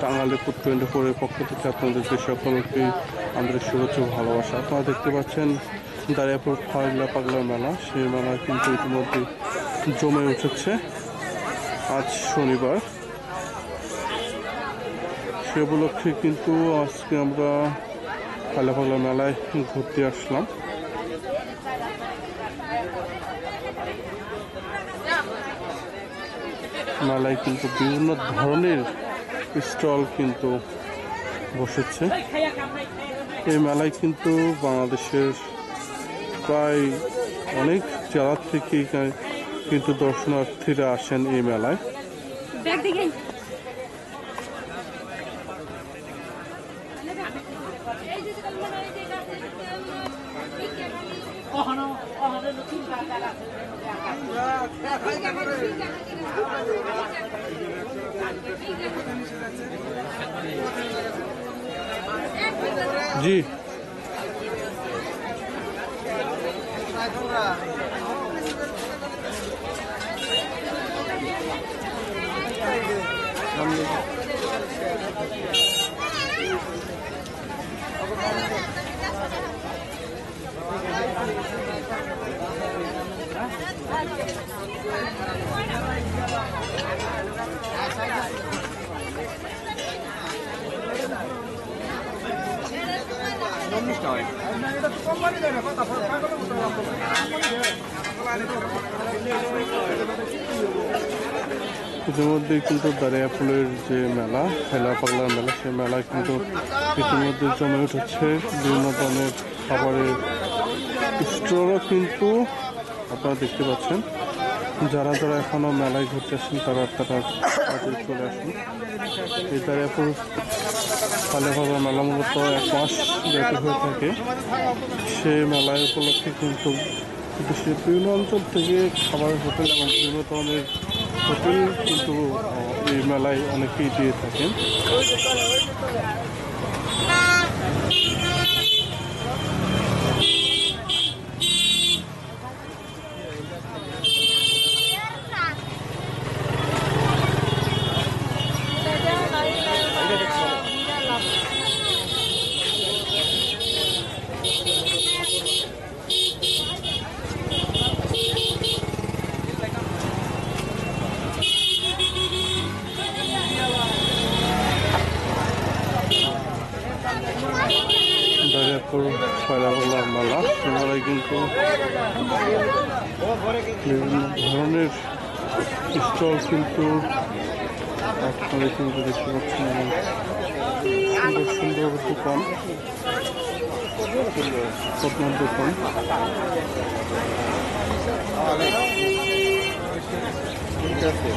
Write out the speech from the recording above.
টাঙ্গাইলের 24 পক্ষ থেকে আপনাদেরকে সকলকে আমাদের শুভেচ্ছা ভালোবাসা। আপনারা দেখতে পাচ্ছেন দাঁড়িয়াপুর ফাগলা পাগলা মেলা, সেই মেলা কিন্তু ইতিমধ্যে জমে উঠেছে। আজ শনিবার, সে উপলক্ষে কিন্তু আজকে আমরা ফাগলা পাগলা মেলায় ঘুরতে আসলাম। মেলায় কিন্তু বিভিন্ন ধরনের স্টল কিন্তু বসেছে। এই মেলায় কিন্তু বাংলাদেশের প্রায় অনেক জেলা থেকে কিন্তু দর্শনার্থীরা আসেন এই মেলায়। জি ইতিমধ্যে কিন্তু দাঁড়িয়াপুলের যে মেলা, ফাগলা পাগলা মেলা, সেই মেলায় কিন্তু ইতিমধ্যে জমে উঠেছে। বিভিন্ন ধরনের খাবারের স্টলও কিন্তু আপনারা দেখতে পাচ্ছেন। যারা যারা এখনো মেলায় ঘুরতে আসেন তারা তাড়াতাড়ি চলে আসুন। এই দাঁড়িয়াপুর ফাগলা পাগলা মেলা মূলত 1 মাস ব্যাপী হয়ে থাকে। সেই মেলায় উপলক্ষে কিন্তু দেশের বিভিন্ন অঞ্চল থেকে খাবারের হোটেল এবং বিভিন্ন ধরনের হোটেল কিন্তু এই মেলায় অনেকেই দিয়ে থাকেন। দাঁড়িয়াপুর ফাগলা পাগলা মেলা, সে মেলায় কিন্তু বিভিন্ন ধরনের স্টল কিন্তু আপনারা কিন্তু দেখতে পাচ্ছেন। সুন্দর সুন্দর দোকান, স্বপ্নের দোকান। ঠিক আছে।